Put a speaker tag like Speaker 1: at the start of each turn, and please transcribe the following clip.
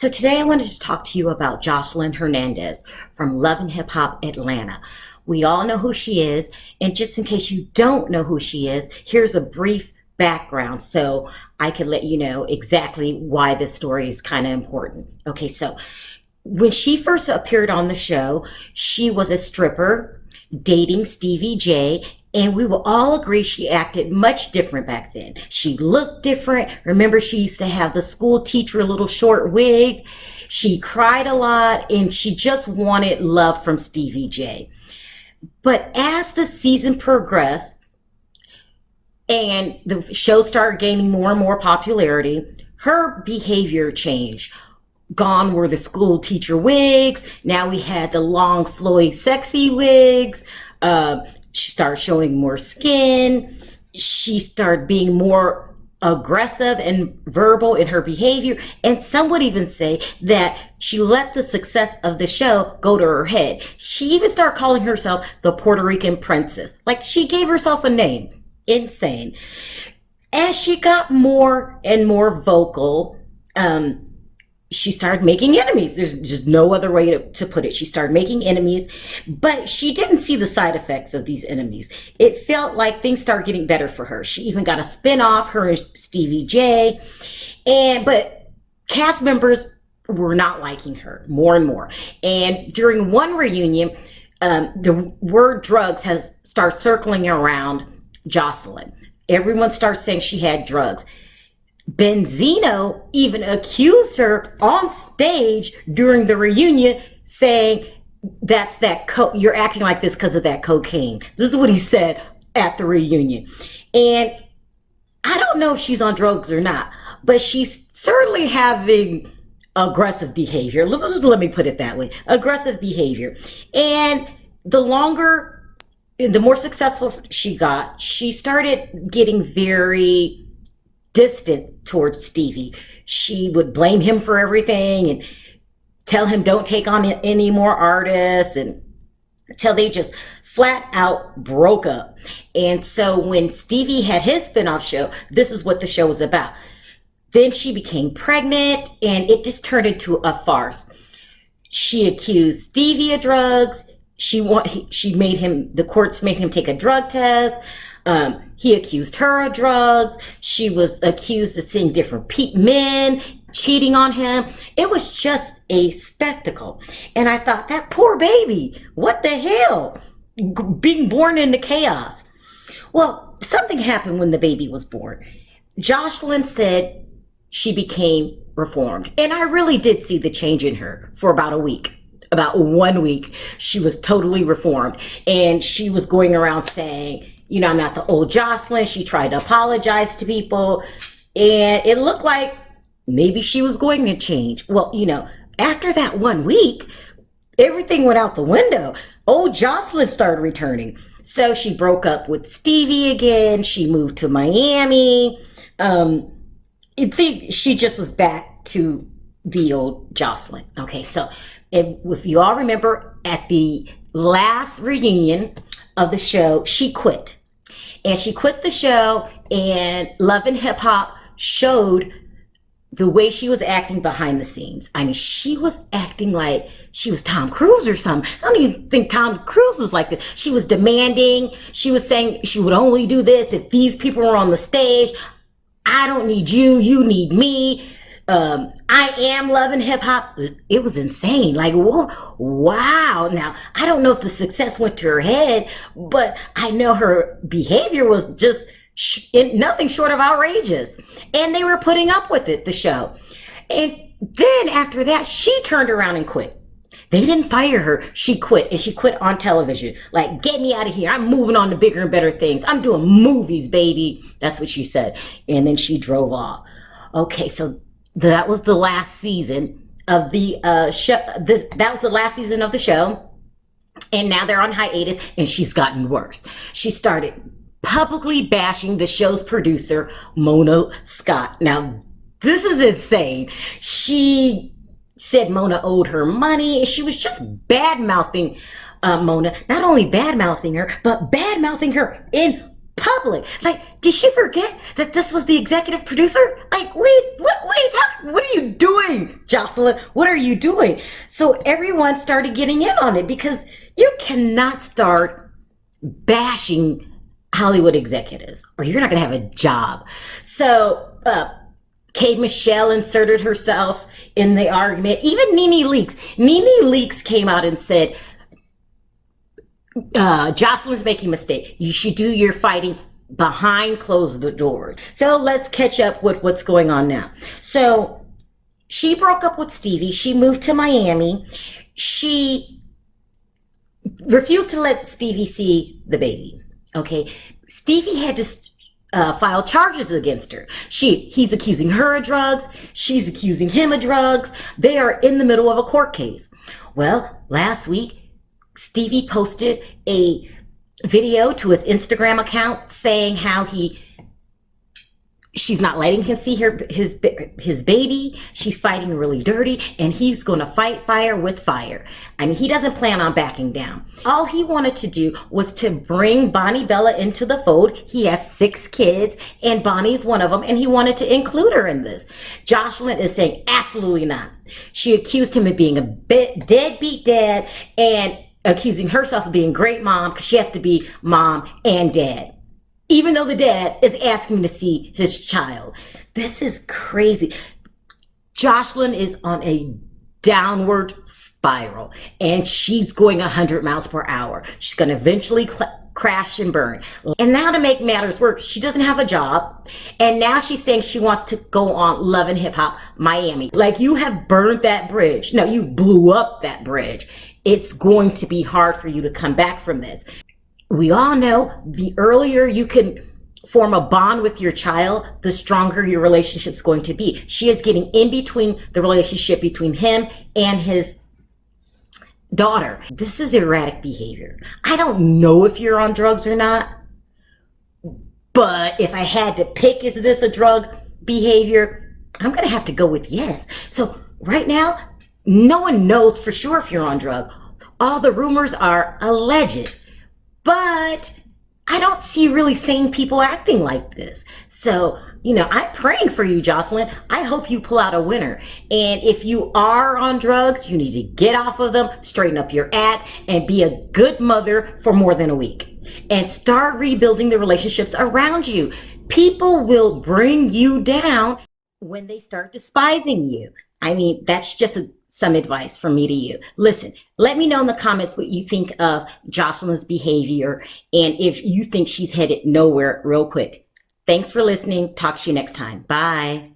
Speaker 1: So today I wanted to talk to you about Joseline Hernandez from Love and Hip Hop Atlanta. We all know who she is, and just in case you don't know who she is, here's a brief background so I can let you know exactly why this story is kind of important. Okay, so when she first appeared on the show, she was a stripper dating Stevie J, and we will all agree she acted much different back then. She looked different. Remember, she used to have the school teacher little short wig. She cried a lot, and she just wanted love from Stevie J. But as the season progressed and the show started gaining more and more popularity, her behavior changed. Gone were the school teacher wigs. Now we had the long, flowy, sexy wigs. She started showing more skin. She started being more aggressive and verbal in her behavior. And some would even say that she let the success of the show go to her head. She even started calling herself the Puerto Rican princess. Like, she gave herself a name. Insane. As she got more and more vocal, she started making enemies. There's just no other way to put it. She started making enemies, but she didn't see the side effects of these enemies. It felt like things started getting better for her. She even got a spinoff, her and Stevie J, but cast members were not liking her more and more. And during one reunion, the word drugs has started circling around Joseline. Everyone starts saying she had drugs. Benzino even accused her on stage during the reunion, saying, that's that you're acting like this because of that cocaine. This is what he said at the reunion. And I don't know if she's on drugs or not, but she's certainly having aggressive behavior. Let me put it that way. Aggressive behavior. And the more successful she got, she started getting very distant towards Stevie. She would blame him for everything and tell him don't take on any more artists, and until they just flat out broke up. And so when Stevie had his spinoff show, this is what the show was about. Then she became pregnant, and it just turned into a farce. She accused Stevie of drugs. The courts made him take a drug test. He accused her of drugs. She was accused of seeing different men cheating on him. It was just a spectacle. And I thought, that poor baby, what the hell? Being born into chaos. Well, something happened when the baby was born. Joseline said she became reformed. And I really did see the change in her for about a week. About 1 week, she was totally reformed. And she was going around saying, I'm not the old Joseline. She tried to apologize to people. And it looked like maybe she was going to change. Well, after that 1 week, everything went out the window. Old Joseline started returning. So she broke up with Stevie again. She moved to Miami. She just was back to the old Joseline. Okay, so if you all remember, at the last reunion of the show, she quit. And she quit the show, and Love and Hip Hop showed the way she was acting behind the scenes. I mean, she was acting like she was Tom Cruise or something. I don't even think Tom Cruise was like this. She was demanding. She was saying she would only do this if these people were on the stage. I don't need you. You need me. I am Love and Hip Hop. It was insane. Like, whoa, wow. Now, I don't know if the success went to her head, but I know her behavior was just nothing short of outrageous. And they were putting up with it, the show. And then after that, she turned around and quit. They didn't fire her. She quit, and she quit on television. Like, get me out of here. I'm moving on to bigger and better things. I'm doing movies, baby. That's what she said. And then she drove off. Okay, so that was the last season of the show. That was the last season of the show. And now they're on hiatus, and she's gotten worse. She started publicly bashing the show's producer, Mona Scott. Now, this is insane. She said Mona owed her money. She was just bad-mouthing Mona. Not only bad-mouthing her, but bad-mouthing her in public. Like, did she forget that this was the executive producer? Like, what are you talking? What are you doing, Joseline? What are you doing? So everyone started getting in on it because you cannot start bashing Hollywood executives or you're not going to have a job. So, Kate Michelle inserted herself in the argument. Even Nene Leakes came out and said, Joseline's making a mistake. You should do your fighting behind closed doors. So let's catch up with what's going on now. So she broke up with Stevie. She moved to Miami. She refused to let Stevie see the baby. Okay. Stevie had to file charges against her. He's accusing her of drugs. She's accusing him of drugs. They are in the middle of a court case. Well, last week, Stevie posted a video to his Instagram account saying how she's not letting him see his baby. She's fighting really dirty, and he's going to fight fire with fire. I mean, he doesn't plan on backing down. All he wanted to do was to bring Bonnie Bella into the fold. He has 6 kids, and Bonnie's one of them, and he wanted to include her in this. Joseline is saying absolutely not. She accused him of being a deadbeat dad and accusing herself of being a great mom because she has to be mom and dad, even though the dad is asking to see his child. This is crazy. Joseline is on a downward spiral and she's going 100 miles per hour. She's going to eventually crash and burn. And now to make matters worse, she doesn't have a job. And now she's saying she wants to go on Love and Hip Hop Miami. Like, you have burned that bridge. No, you blew up that bridge. It's going to be hard for you to come back from this. We all know the earlier you can form a bond with your child, the stronger your relationship's going to be. She is getting in between the relationship between him and his daughter. This is erratic behavior. I don't know if you're on drugs or not, but if I had to pick, is this a drug behavior? I'm going to have to go with yes. So right now, no one knows for sure if you're on drugs. All the rumors are alleged, but I don't see really sane people acting like this. So, I'm praying for you, Joseline. I hope you pull out a winner. And if you are on drugs, you need to get off of them, straighten up your act, and be a good mother for more than a week. And start rebuilding the relationships around you. People will bring you down when they start despising you. I mean, that's just some advice from me to you. Listen, let me know in the comments what you think of Joseline's behavior and if you think she's headed nowhere real quick. Thanks for listening. Talk to you next time. Bye.